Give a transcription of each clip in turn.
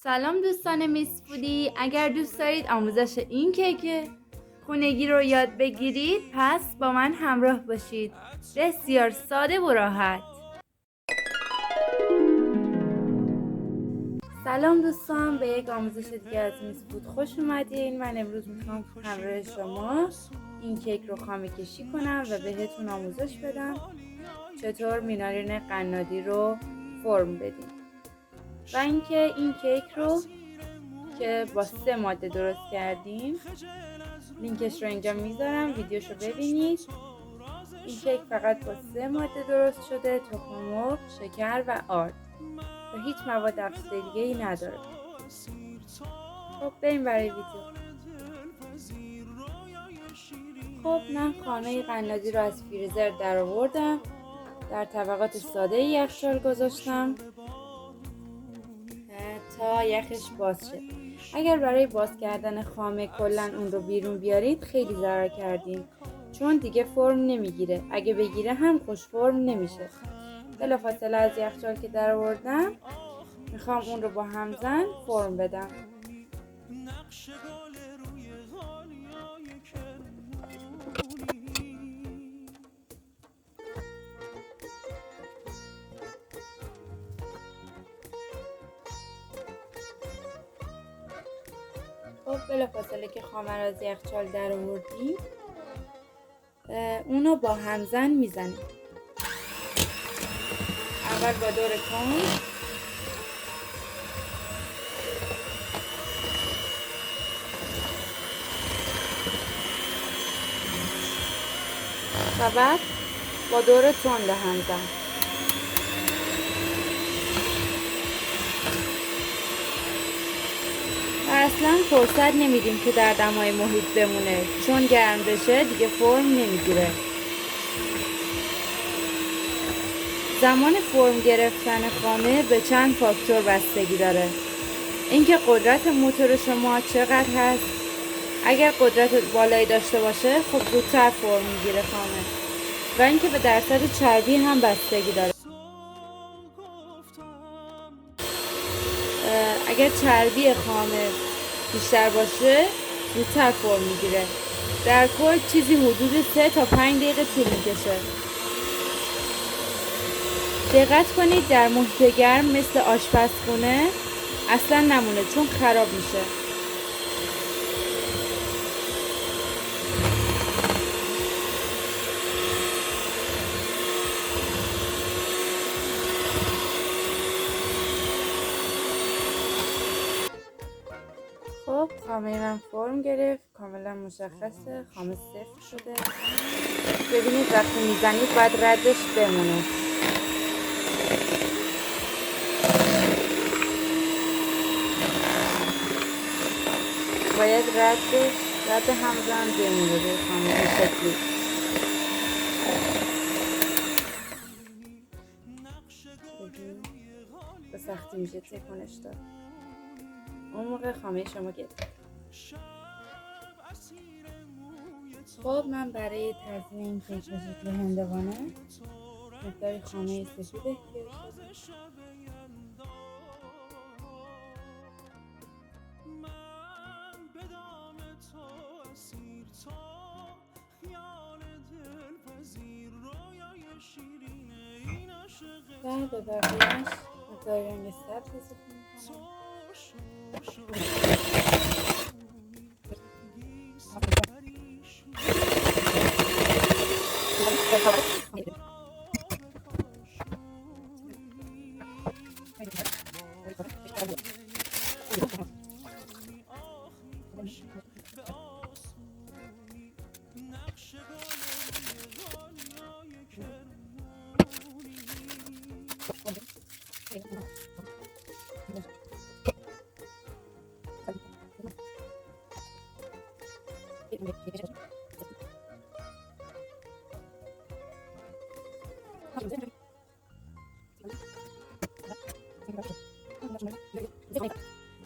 سلام دوستان میس فودی، اگر دوست دارید آموزش این کیک خونگی رو یاد بگیرید پس با من همراه باشید. بسیار ساده و راحت. سلام دوستان، به یک آموزش دیگه از میس فود خوش اومدین. من امروز میخوام همراه شما این کیک رو خامه کشی کنم و بهتون آموزش بدم چطور مینارین قنادی رو فرم بدیم و اینکه این کیک رو که با 3 ماده درست کردیم لینکش رو اینجا میذارم، ویدیوشو ببینید. این کیک فقط با 3 ماده درست شده: تخم مرغ، شکر و آرد و هیچ مواد افزوده دیگه ای نداره. خب بریم برای ویدیو. خب من خامه قنادی رو از فریزر در آوردم، در طبقات ساده یخچال گذاشتم تا یخش باز شه. اگر برای باز کردن خامه کلا اون رو بیرون بیارید خیلی ضرر کردین، چون دیگه فرم نمیگیره. اگه بگیره هم خوش فرم نمیشه. بلافاصله از یخچال که در آوردم میخوام اون رو با همزن فرم بدم. خب بلافاصله که خامه رو از یخچال در آوردیم اونو با همزن میزنیم. اول با دور کند، و بعد با دور تند همزن. و اصلا فرصت نمیدیم که در دمای محیط بمونه، چون گرم بشه دیگه فرم نمیگیره. زمان فرم گرفتن خامه به چند فاکتور بستگی داره. اینکه قدرت موتور شما چقدر هست. اگر قدرت بالایی داشته باشه خب زودتر فرم میگیره خامه. و اینکه به درصد چربی هم بستگی داره. اگر چربی خامه بیشتر باشه زودتر فرم میگیره. در کل چیزی حدود 3 تا 5 دقیقه طول میکشه. دقت کنید در محیط گرم مثل آشپزخونه اصلا نمونه، چون خراب میشه. خب خامه من فرم گرفت، کاملا مشخصه خامه سفت شده. ببینید وقتی میزنید باید ردش بمونه. باید رد همزن بمونه به خامه این شکلی. به سختی میشه تکونش داد. اون موقع خامه شما گرفت. خب من برای تزیین این کیک به شکل هندوانه مقداری خامه سفید احتیاج دارم. و به بقیه‌اش مقداری رنگ سبز اضافه می‌کنم.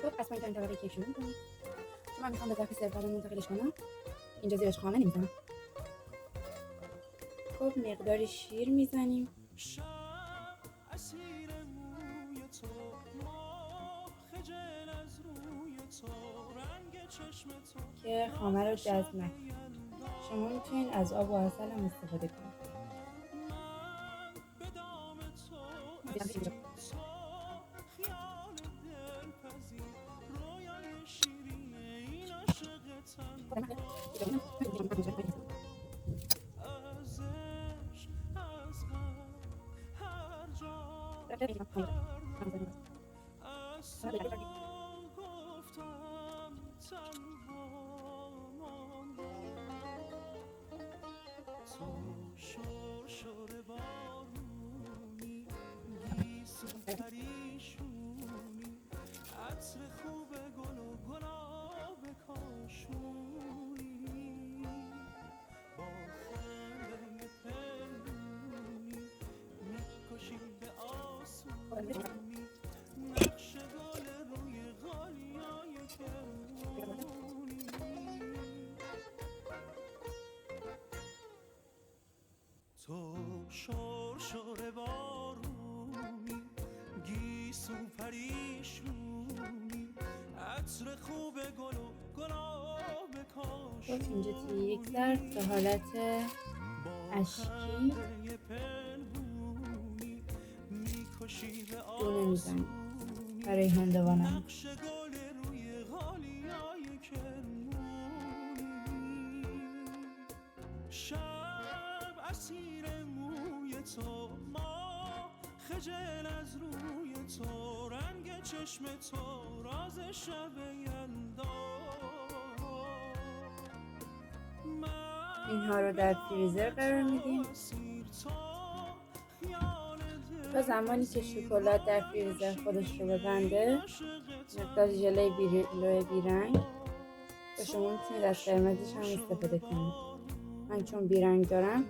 خب از پایین ترین طبقه کیک شروع می‌کنیم، چون من میخوام به ظرف سرو منتقلش کنم. اینجا زیرش خامه نمیزنم. خب مقداری شیر میزنیم. که خامه رو جذب نکنه. شما میتونید از آب و عسل هم استفاده کنید. تو شور بارونی گیسو پریشونی عطر خوب گل و گلاب کاشونی اینجا توی یک ظرف به حالت اشکی دونه میزنیم برای هندوانم. اسیر موی تو ما خجل از روی تو رنگ چشم تو راز شب یلدا اینها رو در فریزر قرار میدیم تا زمانی که شکلات در فریزر خودش رو ببنده. مقدار ژله بیرنگ و شما میتونید از قرمزش هم استفاده کنید. من چون بیرنگ دارم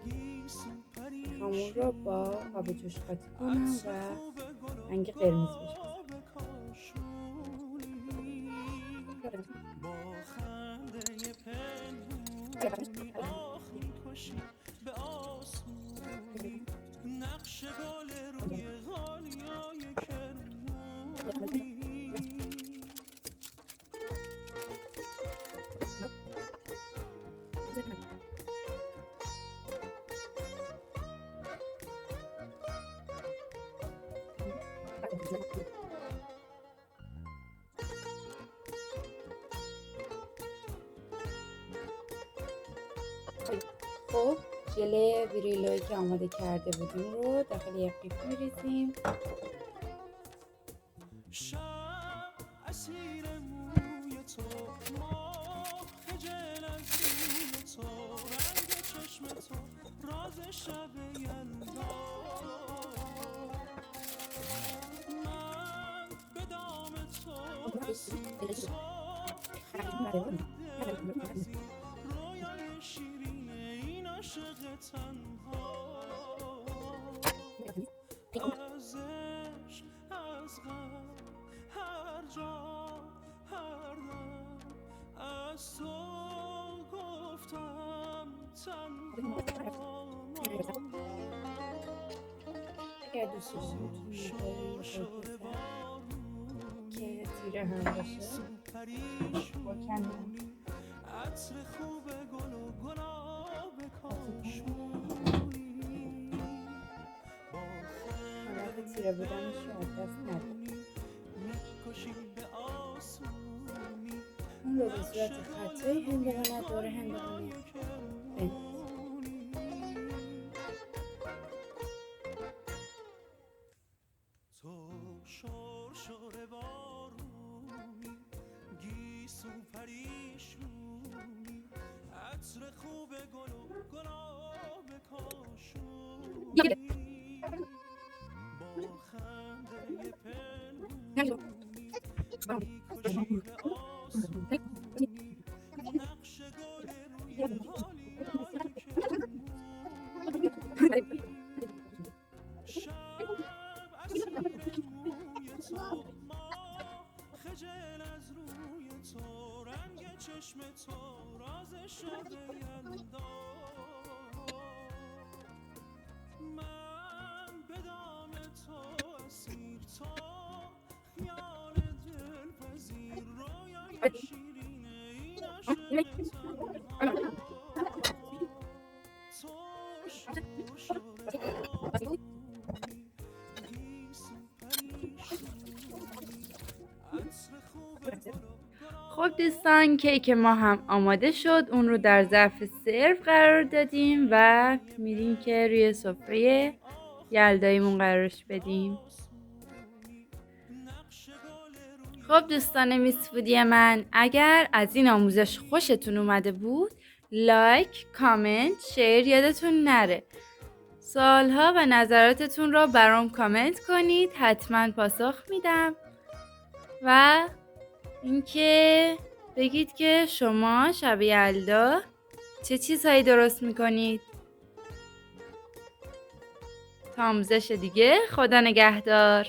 میخوام اون رو با آب جوش قاطی کنم و رنگ قرمز بشه. نقش گل روی غالیای کرمونی خب ژله بریلویی که آماده کرده بودیم رو داخل یک قیف میریزیم. شب اسیر موی تو ما خجل از روی تو رنگ چشم تو راز شب یلدا من به دام تو اسیر تو خیال دلپذیر رویای شیرین این عاشق تنها از عشق از غم هر جا هر دم از تو گفتم تنها اگر دوست داشتید میتونید که تیره هم باشه با کندم عطر خوب گل و گلاب کاشونی حالت تیره بودنش رو از دست ندید. اون رو به صورت خطی هندوانه دور هندوانه بندازید. تو شور بارونی گیسو پریشونی عطر خوب گل و گلاب کاشونی با خنده پنهونی میکشی به آسونی نقش گل روی حالیای کرمونی شب اسیر موی تو ما خجل از روی تو رنگ چشم تو راز شب یلدا من به دام تو اسیر تو خیال دلپذیر رویای شیرین خب دوستان، کیک ما هم آماده شد. اون رو در ظرف سرو قرار دادیم و میریم که روی سفره یلداییمون قرارش بدیم. خب دوستان میس فودی من، اگر از این آموزش خوشتون اومده بود لایک، کامنت، شیر یادتون نره. سوالها و نظراتتون رو برام کامنت کنید، حتما پاسخ میدم. و اینکه بگید که شما شب یلدا چه چیزهایی درست میکنید. تا آموزش دیگه، خدا نگهدار.